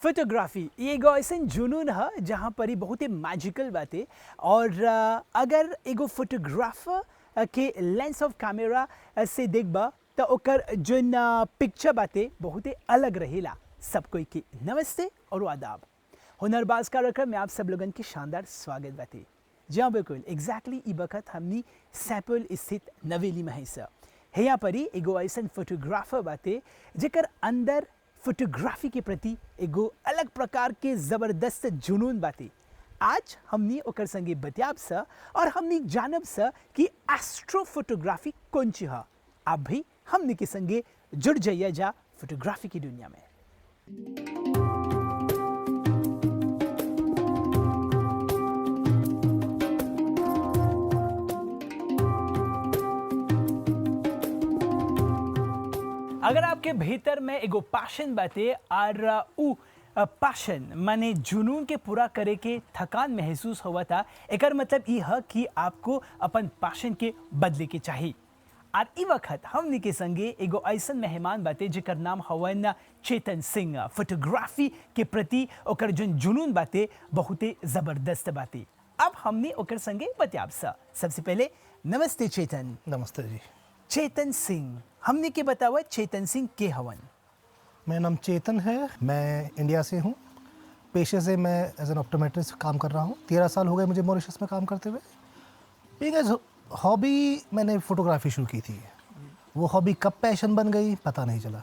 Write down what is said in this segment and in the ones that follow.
Photography ये एगो ऐसन जुनून ह जहाँ पर ही बहुत ही मैजिकल बाटे और अगर एगो फोटोग्राफर के लेंस ऑफ कैमरा से देखबा तो ओकर जोन पिक्चर बाटे बहुत ही अलग रहेला। सब कोई की नमस्ते और आदाब। हुनरबाज कार्यक्रम में आप सब लोगन की शानदार स्वागत बाटे। जी हाँ बिल्कुल एग्जैक्टली ई वक्त हमनी सैपल स्थित नवेली में है सर। यहाँ पर ही एगो ऐसन फोटोग्राफर बाटे जेकर अंदर फोटोग्राफी के प्रति एगो अलग प्रकार के ज़बरदस्त जुनून बाटे। आज हमनी ओकर संगे बतियाब स और हमनी जानब स कि एस्ट्रो फोटोग्राफी कौन चीज है। आप भी हमनी के संगे जुड़ जाइए जा फोटोग्राफी की दुनिया में। अगर आपके भीतर में एगो पैशन बाटे और उ पैशन माने जुनून के पूरा करे के थकान महसूस हुआ था, एकर मतलब ई है कि आपको अपन पैशन के बदले के चाहिए। और ई वक्त हमनी के संगे एगो ऐसन मेहमान बाटे जेकर नाम हवन चेतन सिंह। फोटोग्राफी के प्रति ओकर जोन जुनून बाटे बहुते ज़बरदस्त बाटे। अब हमनी ओकर संगे बतियाब सा। सबसे पहले नमस्ते चेतन। नमस्ते जी। चेतन सिंह हमने के बतावा चेतन सिंह के हवन। मेरा नाम चेतन है, मैं इंडिया से हूँ। पेशे से मैं एज एन ऑप्टोमेट्रिस्ट काम कर रहा हूँ। 13 साल हो गए मुझे मॉरिशस में काम करते हुए। बिकॉज हॉबी मैंने फ़ोटोग्राफी शुरू की थी, वो हॉबी कब पैशन बन गई पता नहीं चला।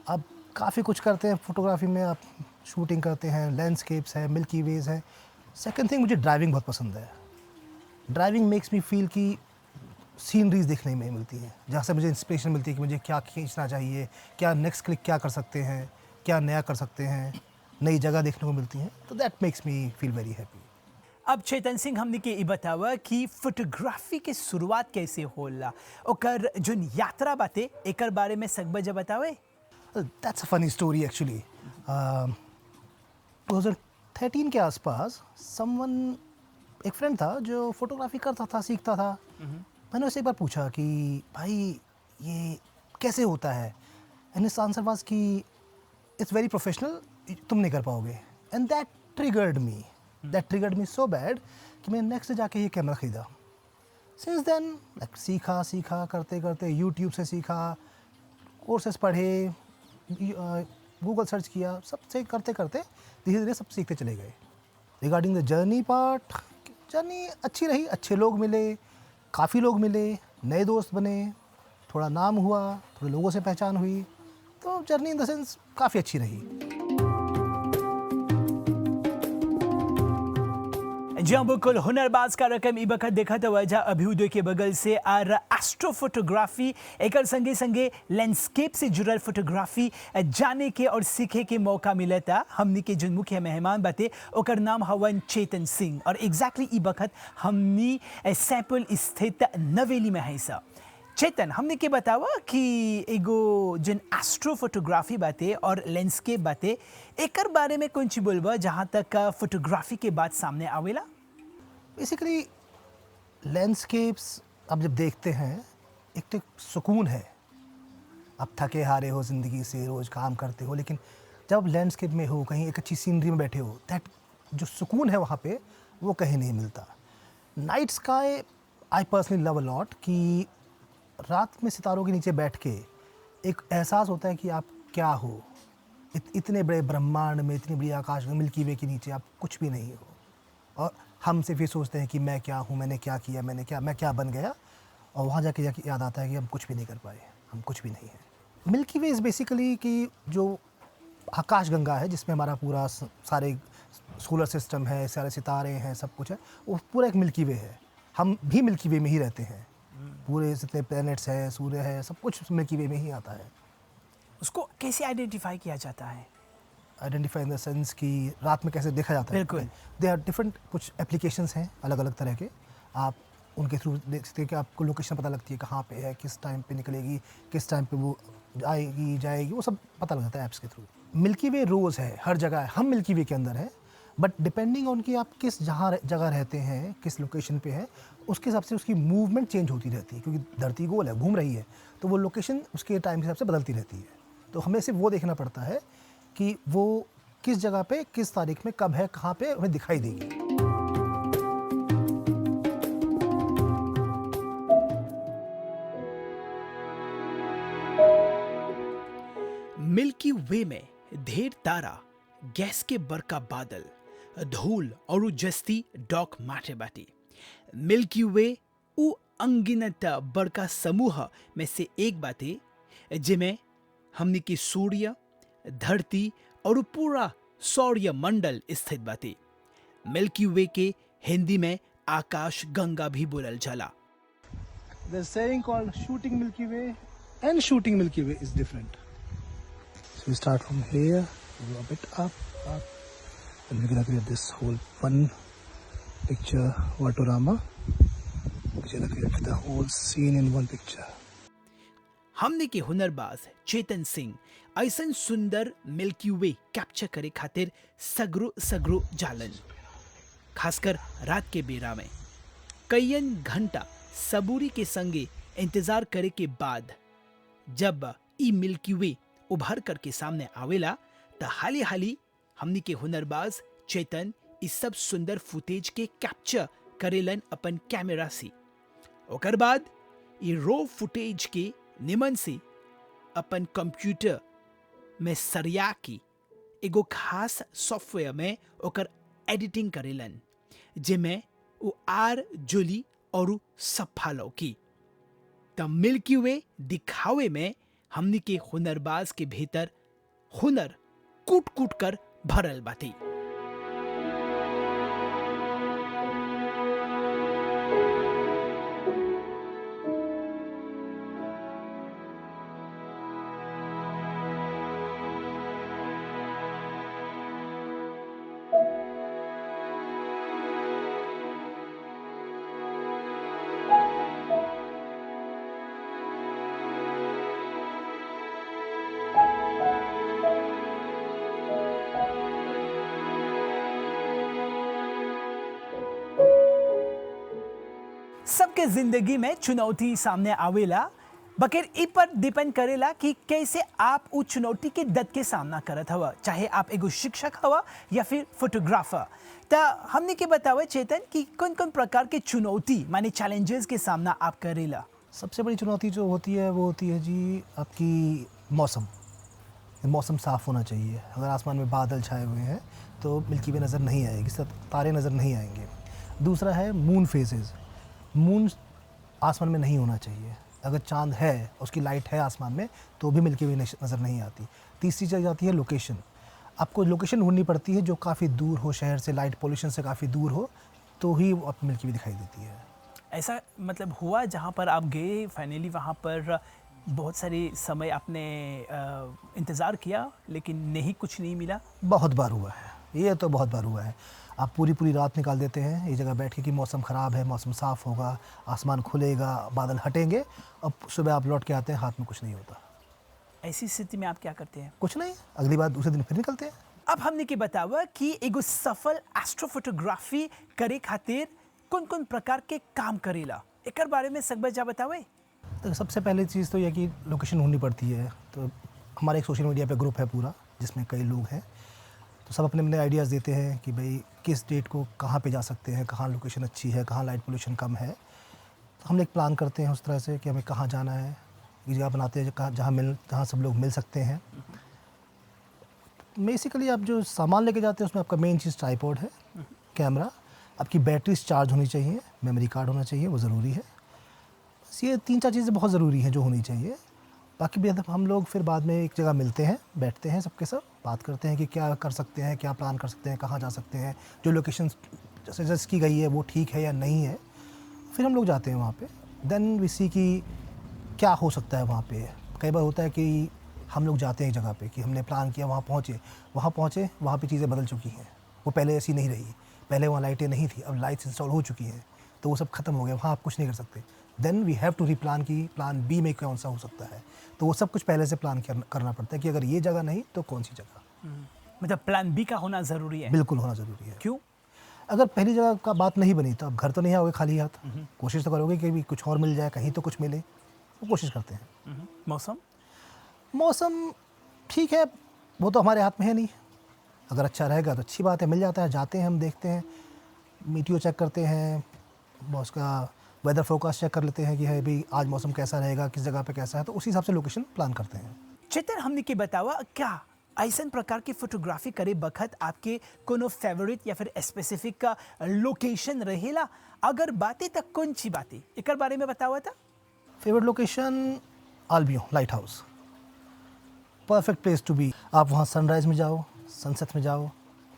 अब काफ़ी कुछ करते हैं फ़ोटोग्राफी में, आप शूटिंग करते हैं, लैंडस्केप्स है, मिल्की वेज है। सेकेंड थिंग, मुझे ड्राइविंग बहुत पसंद है। ड्राइविंग मेक्स मी फील कि सीनरीज देखने में मिलती हैं, जहाँ से मुझे इंस्पिरेशन मिलती है कि मुझे क्या खींचना चाहिए, क्या नेक्स्ट क्लिक क्या कर सकते हैं, क्या नया कर सकते हैं, नई जगह देखने को मिलती हैं। तो that makes me feel very happy. अब चेतन सिंह हमने के ई बतावा कि फोटोग्राफी के शुरुआत कैसे होला, ओकर जोन यात्रा बाटे एकर बारे में सकबजा बतावे। That's a funny story actually. 2013 के आसपास एक फ्रेंड था जो फोटोग्राफी करता था, सीखता था। मैंने उससे एक बार पूछा कि भाई ये कैसे होता है, एंड हिज आंसर वाज कि इट्स वेरी प्रोफेशनल, तुम नहीं कर पाओगे। And that triggered me so bad कि मैंने नेक्स्ट डे जाके ये कैमरा ख़रीदा। सिंस देन लाइक सीखा करते करते यूट्यूब से सीखा, कोर्सेस पढ़े, गूगल सर्च किया, सब से करते करते धीरे धीरे सब सीखते चले गए। Regarding the journey part, journey अच्छी रही, अच्छे लोग मिले, काफ़ी लोग मिले, नए दोस्त बने, थोड़ा नाम हुआ, थोड़े लोगों से पहचान हुई। तो जर्नी इन द सेंस काफ़ी अच्छी रही। जी हाँ बिल्कुल, हुनरबाज कार्यक्रम ई वक्त देखा तो वजह अभ्युदय के बगल से और एस्ट्रो फोटोग्राफी एकर संगे संगे लैंडस्केप से जुड़ल फोटोग्राफी जाने के और सीखे के मौका मिला था। हमनी के जो मुख्य मेहमान बाटे ओकर नाम हवन चेतन सिंह और एग्जैक्टली ई वक्त हमनी सैपल स्थित नवेली में है सा। चेतन हमने के बतावा कि एगो जिन एस्ट्रो फोटोग्राफी बाटे और लैंडस्केप बाटे एकर बारे में कौन सी बोलबा जहाँ तक फोटोग्राफी के बात सामने आवेला। बेसिकली लैंडस्केप्स आप जब देखते हैं, एक तो सुकून है। आप थके हारे हो ज़िंदगी से, रोज़ काम करते हो, लेकिन जब आप लैंडस्केप में हो, कहीं एक अच्छी सीनरी में बैठे हो, दैट जो सुकून है वहाँ पे वो कहीं नहीं मिलता। Night sky I personally love a lot कि रात में सितारों के नीचे बैठ के एक एहसास होता है कि आप क्या हो। इतने बड़े ब्रह्मांड में, इतनी बड़ी आकाश में, मिल्की वे के नीचे आप कुछ भी नहीं हो। और हम सिर्फ ये सोचते हैं कि मैं क्या हूँ, मैंने क्या किया, मैं क्या बन गया। और वहाँ जाके याद आता है कि हम कुछ भी नहीं कर पाए, हम कुछ भी नहीं हैं। मिल्की वे इज़ बेसिकली कि जो आकाश गंगा है जिसमें हमारा पूरा सारे सोलर सिस्टम है, सारे सितारे हैं, सब कुछ है, वो पूरा एक मिल्की वे है। हम भी मिल्की वे में ही रहते हैं। पूरे जितने प्लैनेट्स हैं, सूर्य है, सब कुछ मिल्की वे में ही आता है। उसको कैसे आइडेंटिफाई किया जाता है? आइडेंटिफाई इन द सेंस कि रात में कैसे देखा जाता है। बिल्कुल। दे आर डिफरेंट, कुछ एप्लीकेशंस हैं अलग अलग तरह के। आप उनके थ्रू देख सकते हैं कि आपको लोकेशन पता लगती है कहाँ पे है, किस टाइम पे निकलेगी, किस टाइम पे वो आएगी जाएगी, वो सब पता लग जाता है ऐप्स के थ्रू। मिल्की वे रोज़ है, हर जगह है, हम मिल्की वे के अंदर हैं। बट डिपेंडिंग ऑन कि आप किस जगह रहते हैं, किस लोकेशन पे है, उसके हिसाब से उसकी मूवमेंट चेंज होती रहती है। क्योंकि धरती गोल है, घूम रही है, तो वो लोकेशन उसके टाइम के हिसाब से बदलती रहती है। तो हमें सिर्फ वो देखना पड़ता है कि वो किस जगह पे किस तारीख में कब है कहाँ पे हमें दिखाई देगी। मिल्की वे में ढेर तारा, गैस के बरका बादल, धूल और जस्ती डॉक माटे बाटी। मिल्की वे उ अंगिनत बड़का समूह में से एक बाटे जिमें हमने की सूर्य, धरती और पूरा सौर्य मंडल स्थित बाटे। मिल्की वे के हिंदी में आकाश गंगा भी बोलल जाला। There's saying called shooting Milky Way and shooting Milky Way is different. So we start from here, go a bit up, and we're gonna create this whole one picture Watorama. We're gonna create the whole scene in one picture. हमने के हुनरबाज चेतन सिंह ऐसन सुंदर milky वे capture करे खातिर सगरो जालन। खासकर रात के बेरा में कईयन घंटा सबूरी के संगे इंतजार करे के बाद जब ई मिल्की वे उभर करके सामने आवेला त हाली हाली हमनी के हुनरबाज चेतन इस सब सुंदर फुटेज के कैप्चर करेलन अपन कैमरा से। ओकर बाद ई रो फुटेज के निमन से अपन कंप्यूटर में सरिया की एगो खास सॉफ्टवेयर में ओकर एडिटिंग करेलन जेमें वो आर जोली और सफा लौकी। त मिल्की वे दिखावे में हमनी के हुनरबाज के भीतर हुनर कूट कूट कर भरल बाटी। सबके जिंदगी में चुनौती सामने आवेला, बकेर ई पर डिपेंड करेला कि कैसे आप उस चुनौती के दद के सामना करत हवा, चाहे आप एगो शिक्षक हवा या फिर फोटोग्राफर। त हमने के बतावे चेतन कि कौन कौन प्रकार के चुनौती माने चैलेंजेस के सामना आप करेला। सबसे बड़ी चुनौती जो होती है वो होती है जी आपकी मौसम। मौसम साफ़ होना चाहिए। अगर आसमान में बादल छाए हुए हैं तो मिल्की वे नज़र नहीं आएगी, तारे नज़र नहीं आएंगे। दूसरा है मून फेजेस। मून आसमान में नहीं होना चाहिए। अगर चांद है, उसकी लाइट है आसमान में, तो भी मिल्की वे नज़र नहीं आती। तीसरी चीज़ आती है लोकेशन। आपको लोकेशन ढूंढनी पड़ती है जो काफ़ी दूर हो शहर से, लाइट पोल्यूशन से काफ़ी दूर हो, तो ही आपको मिल्की वे दिखाई देती है। ऐसा मतलब हुआ जहाँ पर आप गए फाइनली वहाँ पर बहुत सारे समय आपने इंतज़ार किया लेकिन नहीं कुछ नहीं मिला? बहुत बार हुआ है, ये तो बहुत बार हुआ है। आप पूरी रात निकाल देते हैं एक जगह बैठ के कि मौसम ख़राब है, मौसम साफ़ होगा, आसमान खुलेगा, बादल हटेंगे, अब सुबह आप लौट के आते हैं, हाथ में कुछ नहीं होता। ऐसी स्थिति में आप क्या करते हैं? कुछ नहीं, अगली बार दूसरे दिन फिर निकलते हैं। अब हमने के बतावा कि एगो सफल एस्ट्रोफोटोग्राफी करे खातिर कौन कौन प्रकार के काम करेला, एकर बारे में सब जा बतावे। तो सबसे पहले चीज़ तो यह कि लोकेशन ढूंढनी पड़ती है। तो हमारे एक सोशल मीडिया पे ग्रुप है पूरा, जिसमें कई लोग हैं, तो सब अपने अपने आइडियाज़ देते हैं कि भाई किस डेट को कहाँ पे जा सकते हैं, कहाँ लोकेशन अच्छी है, कहाँ लाइट पोल्यूशन कम है। तो हम एक प्लान करते हैं उस तरह से कि हमें कहाँ जाना है, एक जगह बनाते हैं जहाँ सब लोग मिल सकते हैं। बेसिकली आप जो सामान लेके जाते हैं उसमें आपका मेन चीज़ ट्राइपॉड है, कैमरा, आपकी बैटरीज चार्ज होनी चाहिए, मेमोरी कार्ड होना चाहिए, वो ज़रूरी है। बस ये 3-4 चीज़ें बहुत ज़रूरी हैं जो होनी चाहिए। बाकी भी हम लोग फिर बाद में एक जगह मिलते हैं, बैठते हैं सबके सब, बात करते हैं कि क्या कर सकते हैं, क्या प्लान कर सकते हैं, कहाँ जा सकते हैं, जो लोकेशन सजेस्ट की गई है वो ठीक है या नहीं है। फिर हम लोग जाते हैं वहाँ पे। देन वी सी कि क्या हो सकता है वहाँ पे। कई बार होता है कि हम लोग जाते हैं एक जगह पे कि हमने प्लान किया, वहाँ पहुँचे, वहाँ पे चीज़ें बदल चुकी हैं, वो पहले ऐसी नहीं रही। पहले वहाँ लाइटें नहीं थी, अब लाइट्स इंस्टॉल हो चुकी हैं, तो वो सब ख़त्म हो गया, वहाँ आप कुछ नहीं कर सकते। Then we have to replan की प्लान बी में कौन सा हो सकता है। तो वो सब कुछ पहले से प्लान करना पड़ता है कि अगर ये जगह नहीं तो कौन सी जगह। मतलब प्लान बी का होना ज़रूरी है? बिल्कुल होना ज़रूरी है। क्यों? अगर पहली जगह का बात नहीं बनी तो आप घर तो नहीं आओगे खाली हाथ, कोशिश तो करोगे कि भी कुछ और मिल जाए, कहीं तो कुछ मिले, वो कोशिश करते हैं। मौसम ठीक है, वो तो हमारे हाथ में है नहीं। अगर अच्छा रहेगा तो अच्छी बात है, मिल जाता है, जाते हैं हम देखते हैं, मीटियो चेक करते हैं, उसका वेदर फोरकास्ट चेक कर लेते हैं कि है भाई आज मौसम कैसा रहेगा, किस जगह पे कैसा है, तो उसी हिसाब से लोकेशन प्लान करते हैं। चेतन, हमने के बतावा क्या ऐसन प्रकार की फोटोग्राफी करे बखत आपके कोनो फेवरेट या फिर स्पेसिफिक का लोकेशन रहेला? अगर बातें तक कौन सी बातें एक बारे में बतावा था? Favourite location Albion lighthouse, perfect place to be. आप वहाँ सनराइज़ में जाओ, सनसेट में जाओ,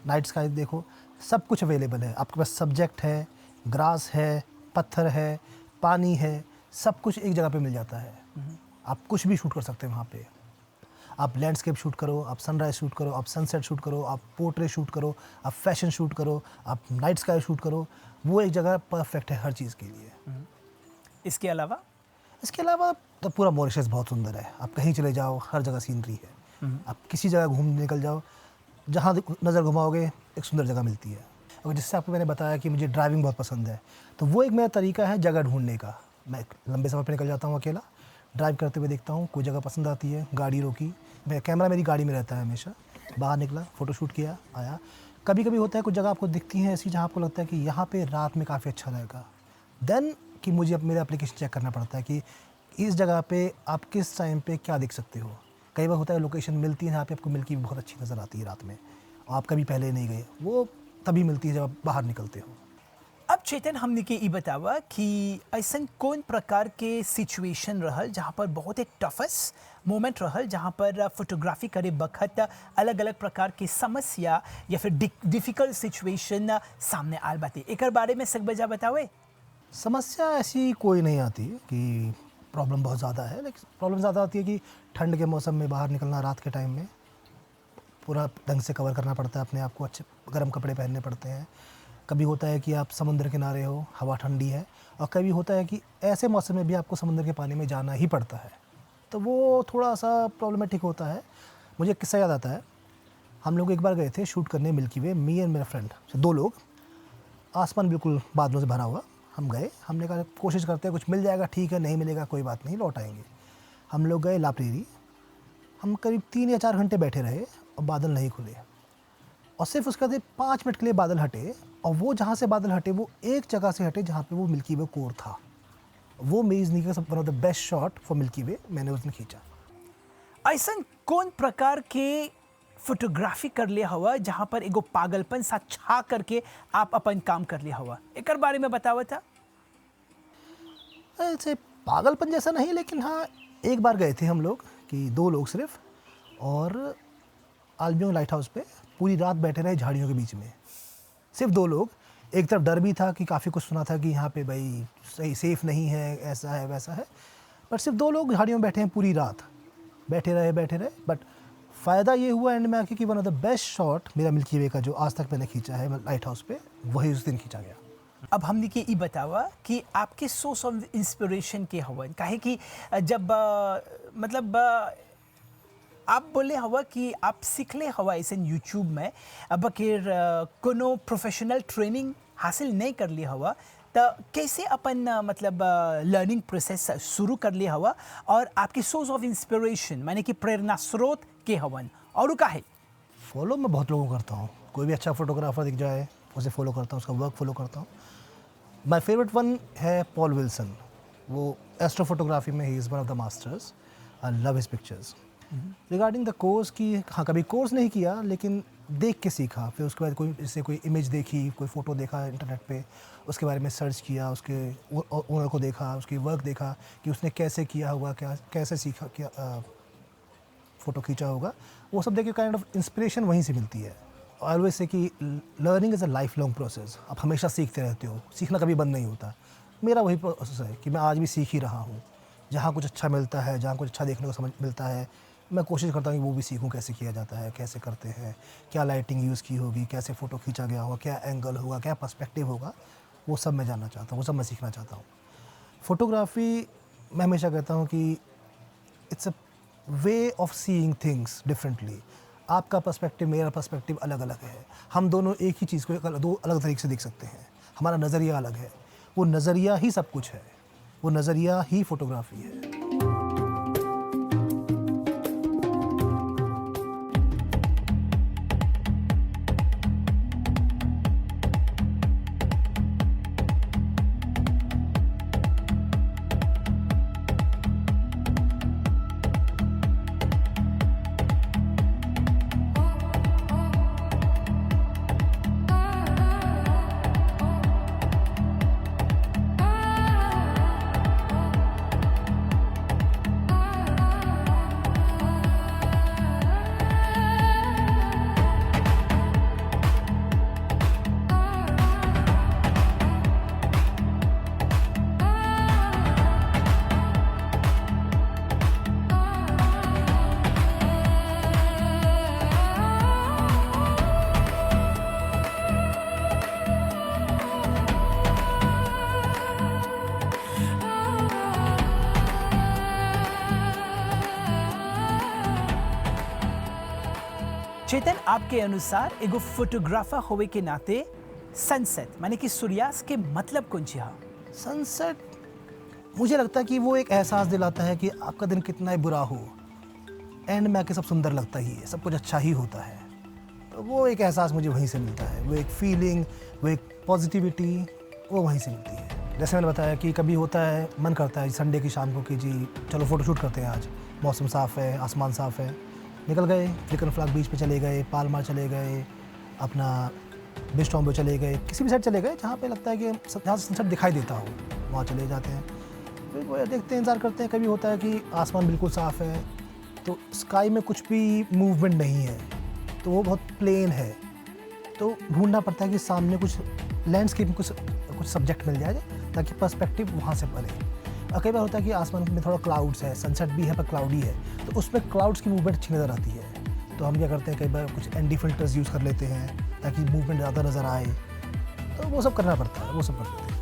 नाइट स्काई देखो, सब कुछ अवेलेबल है आपके पास। सब्जेक्ट है, ग्रास है, पत्थर है, पानी है, सब कुछ एक जगह पे मिल जाता है। आप कुछ भी शूट कर सकते हैं वहाँ पे। आप लैंडस्केप शूट करो, आप सनराइज शूट करो, आप सनसेट शूट करो, आप पोर्ट्रेट शूट करो, आप फैशन शूट करो, आप नाइट स्काई शूट करो, वो एक जगह परफेक्ट है हर चीज़ के लिए। इसके अलावा तो पूरा मॉरिशस बहुत सुंदर है। आप कहीं चले जाओ, हर जगह सीनरी है। आप किसी जगह घूमने निकल जाओ, जहाँ नज़र घुमाओगे एक सुंदर जगह मिलती है। और जिससे आपको मैंने बताया कि मुझे ड्राइविंग बहुत पसंद है, तो वो एक मेरा तरीका है जगह ढूंढने का। मैं लंबे सफ़र पे निकल जाता हूँ अकेला, ड्राइव करते हुए देखता हूँ कोई जगह पसंद आती है, गाड़ी रोकी, मैं कैमरा मेरी गाड़ी में रहता है हमेशा, बाहर निकला, फ़ोटो शूट किया, आया। कभी कभी होता है कुछ जगह आपको दिखती हैं ऐसी जहाँ आपको लगता है कि यहाँ पे रात में काफ़ी अच्छा रहेगा, देन कि मुझे मेरा एप्लीकेशन चेक करना पड़ता है कि इस जगह पे आप किस टाइम पे क्या देख सकते हो। कई बार होता है लोकेशन मिलती है जहाँ पे आपको मिल्की वे बहुत अच्छी नज़र आती है रात में, और आप कभी पहले नहीं गए, वो तभी मिलती है जब आप बाहर निकलते हो। अब चेतन, हमने के ई बतावा कि ऐसा कौन प्रकार के सिचुएशन रहल जहाँ पर बहुत एक टफेस्ट मोमेंट रहल, जहाँ पर फोटोग्राफी करे बखत अलग अलग प्रकार की समस्या या फिर डिफिकल्ट सिचुएशन सामने आल बाते, एक बारे में सब बजा बतावे। समस्या ऐसी कोई नहीं आती कि प्रॉब्लम बहुत ज़्यादा है, लेकिन प्रॉब्लम ज़्यादा आती है कि ठंड के मौसम में बाहर निकलना, रात के टाइम में पूरा ढंग से कवर करना पड़ता है अपने आप को, अच्छे गर्म कपड़े पहनने पड़ते हैं। कभी होता है कि आप समुद्र किनारे हो, हवा ठंडी है, और कभी होता है कि ऐसे मौसम में भी आपको समुद्र के पानी में जाना ही पड़ता है, तो वो थोड़ा सा प्रॉब्लमेटिक होता है। मुझे एक किस्सा याद आता है, हम लोग एक बार गए थे शूट करने मिल्की वे, मी एंड मेरा फ्रेंड, 2 लोग, आसमान बिल्कुल बादलों से भरा हुआ। हम गए, हमने कहा कोशिश करते हैं कुछ मिल जाएगा, ठीक है, नहीं मिलेगा कोई बात नहीं, लौट आएंगे। हम लोग गए लापरेरी, हम करीब 3 या 4 घंटे बैठे रहे और बादल नहीं खुले, और सिर्फ उसके बाद 5 मिनट के लिए बादल हटे, और वो जहाँ से बादल हटे वो एक जगह से हटे जहाँ पे वो मिल्की वे कोर था। वो मेरी ज़िंदगी का one of the best shot for milky way मैंने उस दिन खींचा। ऐसा कौन प्रकार के फोटोग्राफी कर लिया हुआ जहाँ पर एगो पागलपन सा छा करके आप अपन काम कर लिया हुआ, एक बारे में बतावा था? ऐसे पागलपन जैसा नहीं, लेकिन हाँ एक बार गए थे हम लोग कि 2 लोग सिर्फ, और आल्बियो लाइट हाउस पे पूरी रात बैठे रहे झाड़ियों के बीच में, सिर्फ 2 लोग। एक तरफ डर भी था कि काफ़ी कुछ सुना था कि यहाँ पे भाई सही सेफ़ नहीं है, ऐसा है वैसा है, पर सिर्फ 2 लोग झाड़ियों में बैठे हैं पूरी रात, बैठे रहे। बट फ़ायदा ये हुआ एंड में आके कि one of the best shot मेरा मिल्की वे का जो आज तक मैंने खींचा है लाइट हाउस पे, वही उस दिन खींचा गया। अब हमने के ई बतावा कि आपके सोर्स ऑफ इंस्पिरेशन के हवन काहे कि जब मतलब आप बोले हवा कि आप सीखले हवा ऐसे यूट्यूब में, अब बकेर कोनो प्रोफेशनल ट्रेनिंग हासिल नहीं कर ली हवा, तो कैसे अपन मतलब लर्निंग प्रोसेस शुरू कर लिया हवा, और आपकी सोर्स ऑफ इंस्पिरेशन माने कि प्रेरणा स्रोत के हवन और का है? फॉलो मैं बहुत लोगों को करता हूँ, कोई भी अच्छा फोटोग्राफर दिख जाए उसे फॉलो करता हूँ, उसका वर्क फॉलो करता हूँ। माय फेवरेट वन है पॉल विल्सन, वो एस्ट्रो फोटोग्राफी में he is one of the masters, I love his pictures. Regarding the course की, हाँ कभी कोर्स नहीं किया लेकिन देख के सीखा, फिर उसके बाद कोई इमेज देखी, कोई फ़ोटो देखा इंटरनेट पे, उसके बारे में सर्च किया, उसके ओनर को देखा, उसकी वर्क देखा कि उसने कैसे किया होगा, कैसे सीखा, क्या फ़ोटो खींचा होगा, वो सब देख के काइंड ऑफ इंस्पिरेशन वहीं से मिलती है। ऑलवेज से कि learning is a life long process, आप हमेशा सीखते रहते हो, सीखना कभी बंद नहीं होता। मेरा वही प्रोसेस है कि मैं आज भी सीख ही रहा हूँ, जहाँ कुछ अच्छा मिलता है, जहाँ कुछ अच्छा देखने को समझ मिलता है, मैं कोशिश करता हूँ कि वो भी सीखूँ, कैसे किया जाता है, कैसे करते हैं, क्या लाइटिंग यूज़ की होगी, कैसे फ़ोटो खींचा गया होगा, क्या एंगल होगा, क्या पर्सपेक्टिव होगा, वो सब मैं जानना चाहता हूँ, वो सब मैं सीखना चाहता हूँ। फ़ोटोग्राफी मैं हमेशा कहता हूँ कि it's a way of seeing things differently. आपका पर्सपेक्टिव, मेरा पर्सपेक्टिव अलग अलग है, हम दोनों एक ही चीज़ को दो अलग तरीके से देख सकते हैं, हमारा नज़रिया अलग है, वो नज़रिया ही सब कुछ है, वो नज़रिया ही फ़ोटोग्राफी है। चेतन, आपके अनुसार एगो फोटोग्राफर होवे के नाते सनसेट माने कि सूर्यास्त के मतलब कौन सी है? सनसेट मुझे लगता है कि वो एक एहसास दिलाता है कि आपका दिन कितना ही बुरा हो, एंड में आके सब सुंदर लगता ही है, सब कुछ अच्छा ही होता है। तो वो एक एहसास मुझे वहीं से मिलता है, वो एक फीलिंग, वो एक पॉजिटिविटी, वो वहीं से मिलती है। जैसे मैंने बताया कि कभी होता है, मन करता है संडे की शाम को कि जी चलो फ़ोटोशूट करते हैं, आज मौसम साफ़ है, आसमान साफ़ है, निकल गए फ्लिकन फ्लैग बीच पे चले गए, पालमार चले गए, अपना बिस्टॉम्बो चले गए, किसी भी साइड चले गए जहाँ पे लगता है कि जहाँ से सनसेट दिखाई देता हो, वहाँ चले जाते हैं। फिर वो देखते हैं, इंतज़ार करते हैं। कभी होता है कि आसमान बिल्कुल साफ़ है, तो स्काई में कुछ भी मूवमेंट नहीं है, तो वो बहुत प्लेन है, तो ढूंढना पड़ता है कि सामने कुछ लैंडस्केप में कुछ सब्जेक्ट मिल जाए ताकि पर्सपेक्टिव वहाँ से बने। और कई बार होता है कि आसमान में थोड़ा क्लाउड्स है, सनसेट भी है पर क्लाउडी है, तो उसमें क्लाउड्स की मूवमेंट अच्छी नज़र आती है। तो हम क्या करते हैं, कई बार कुछ एनडी फिल्टर्स यूज़ कर लेते हैं ताकि मूवमेंट ज़्यादा नज़र आए, तो वो सब करना पड़ता है, वो सब कर लेते हैं।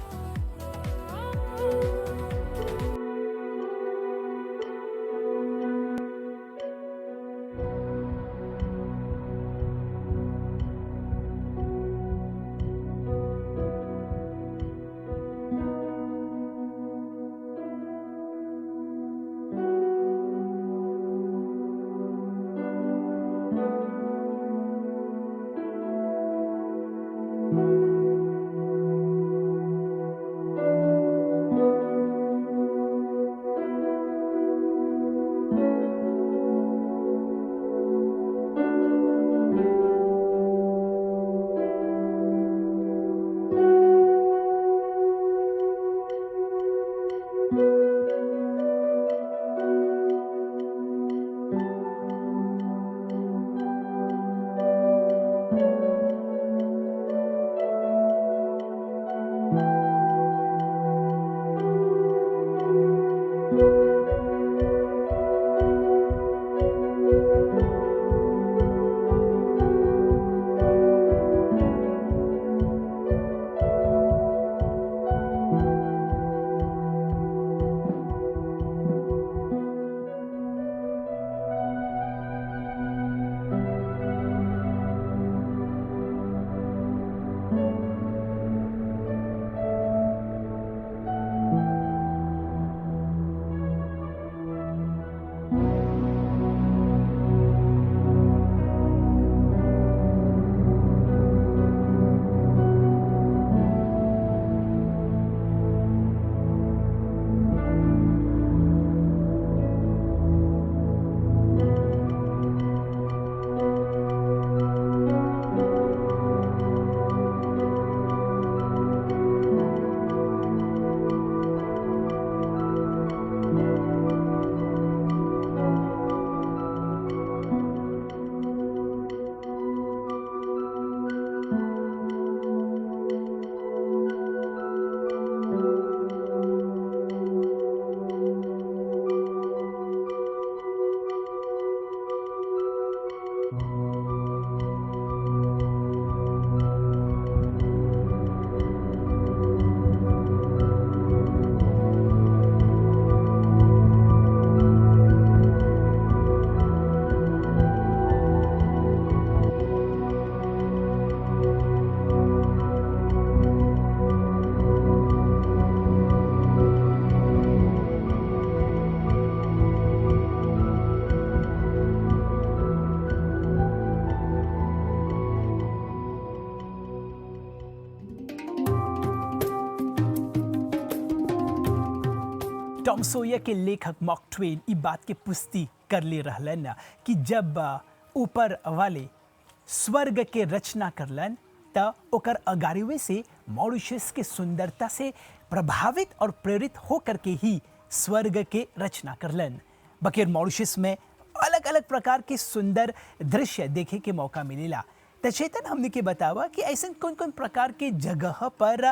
टॉम सोयर के लेखक मार्क ट्वेन ई बात के पुष्टि कर ले रहलन कि जब ऊपर वाले स्वर्ग के रचना करलन त ओकर अगारिवे से मॉरिशस के सुंदरता से प्रभावित और प्रेरित होकर के ही स्वर्ग के रचना करलन। बकेर मॉरिशस में अलग अलग प्रकार के सुंदर दृश्य देखे के मौका मिलेला। तो चेतन, हमने के बतावा कि ऐसे कौन कौन प्रकार के जगह पर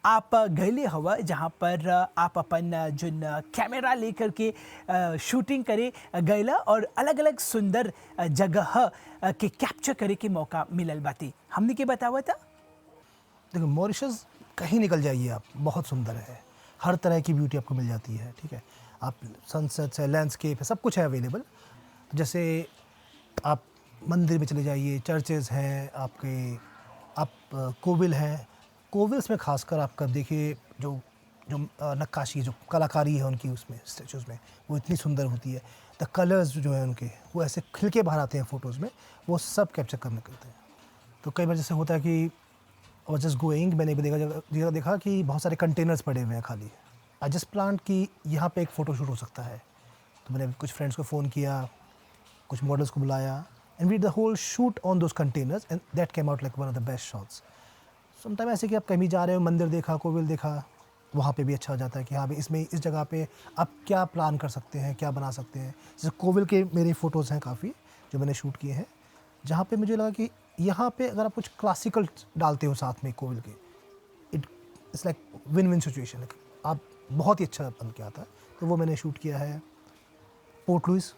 आप गए हवा जहाँ पर आप अपन जोन कैमरा लेकर के शूटिंग करे गैला और अलग अलग सुंदर जगह के कैप्चर करे के मौका मिलल बाती, हमने के बतावा था। देखो, मॉरिशस कहीं निकल जाइए आप, बहुत सुंदर है, हर तरह की ब्यूटी आपको मिल जाती है। ठीक है, आप सनसेट्स है, लैंडस्केप है, सब कुछ है अवेलेबल। जैसे आप मंदिर में चले जाइए, चर्चेज़ हैं आपके, आप कोविल हैं। कोविल्स में ख़ासकर आप कब देखिए जो जो नक्काशी, जो कलाकारी है उनकी उसमें स्टैचूज़ में, वो इतनी सुंदर होती है। द कलर्स जो हैं उनके, वो ऐसे खिल के बाहर आते हैं फ़ोटोज़ में, वो सब कैप्चर करने करते हैं। तो कई बार जैसे होता है कि और जस्ट गोइंग, मैंने भी देखा कि बहुत सारे कंटेनर्स पड़े हुए हैं खाली। आई जस्ट प्लान्ड कि यहाँ पे एक फ़ोटो शूट हो सकता है। तो मैंने कुछ फ्रेंड्स को फ़ोन किया, कुछ मॉडल्स को बुलाया, and we did the whole shoot on those containers and that came out like one of the best shots. Sometime ऐसे कि आप कहीं जा रहे हो, मंदिर देखा, कोविल देखा, वहाँ पे भी अच्छा हो जाता है कि हाँ भाई इसमें इस जगह पे आप क्या प्लान कर सकते हैं, क्या बना सकते हैं। जैसे कोविल के मेरे फ़ोटोज़ हैं काफ़ी जो मैंने शूट किए हैं, जहाँ पे मुझे लगा कि यहाँ पे अगर आप कुछ क्लासिकल डालते हो साथ में कोविल के, it's like win win situation, आप बहुत ही अच्छा बन के आता है। तो वो मैंने शूट किया है। पोर्ट लुइस,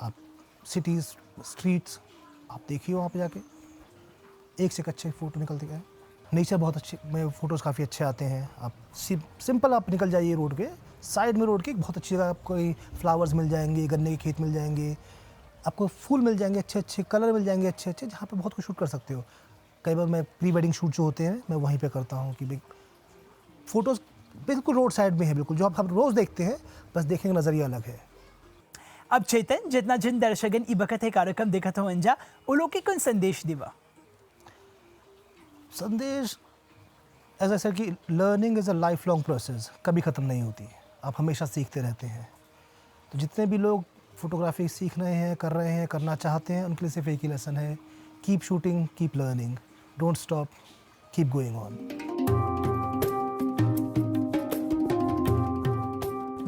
आप सिटीज़, स्ट्रीट्स आप देखिए, वहाँ पे जाके एक से एक अच्छे फ़ोटो निकलते गए। नेचर बहुत अच्छे, में फ़ोटोज़ काफ़ी अच्छे आते हैं। आप सिंपल आप निकल जाइए रोड के साइड में, रोड की बहुत अच्छी जगह आपको फ्लावर्स मिल जाएंगे, गन्ने के खेत मिल जाएंगे, आपको फूल मिल जाएंगे, अच्छे अच्छे कलर मिल जाएंगे, अच्छे अच्छे, जहाँ पे बहुत कुछ शूट कर सकते हो। कई बार मैं प्री वेडिंग शूट जो होते हैं मैं वहीं पे करता हूँ कि भाई फ़ोटोज़ बिल्कुल रोड साइड में है, बिल्कुल जो आप रोज़ देखते हैं, बस देखने का नज़रिया अलग है। अब चेतन, जितना जिन दर्शकन ई बखत है कार्यक्रम देखत हो अंजा, वो लोग के कौन संदेश दिवा? संदेश एज आई सेड कि learning is a life long process, कभी ख़त्म नहीं होती, आप हमेशा सीखते रहते हैं। तो जितने भी लोग फोटोग्राफी सीख रहे हैं, कर रहे हैं, करना चाहते हैं, उनके लिए सिर्फ एक ही लेसन है, keep shooting, keep learning, don't stop, keep going on.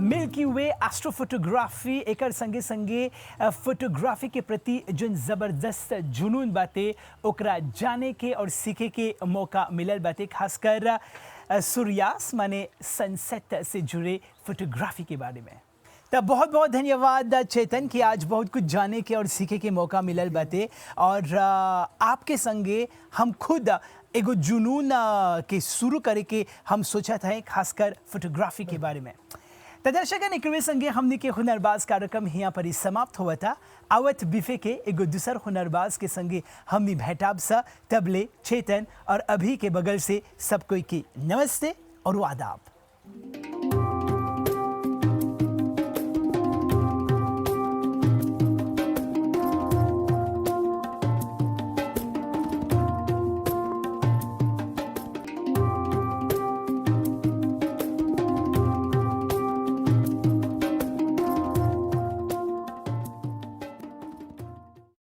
Milky way astrophotography एकर संगे संगे फोटोग्राफी के प्रति जोन ज़बरदस्त जुनून बाते ओकरा जाने के और सीखे के मौका मिलल बाते, खासकर सूर्यास्त माने सनसेट से जुड़े फोटोग्राफी के बारे में। तब बहुत बहुत धन्यवाद चेतन कि आज बहुत कुछ जाने के और सीखे के मौका मिलल बाते, और आपके संगे हम खुद एगो जुनून के शुरू करे के हम सोचा था, खासकर फोटोग्राफी के बारे में। तो दर्शकन, एक संगे हमने के हुनरबाज कार्यक्रम यहाँ पर ही समाप्त हुआ था। आवत बिफे के एगो दूसर हुनरबाज के संगे हमने भेटाब सा, तबले चेतन और अभी के बगल से सब कोई की नमस्ते और आदाब।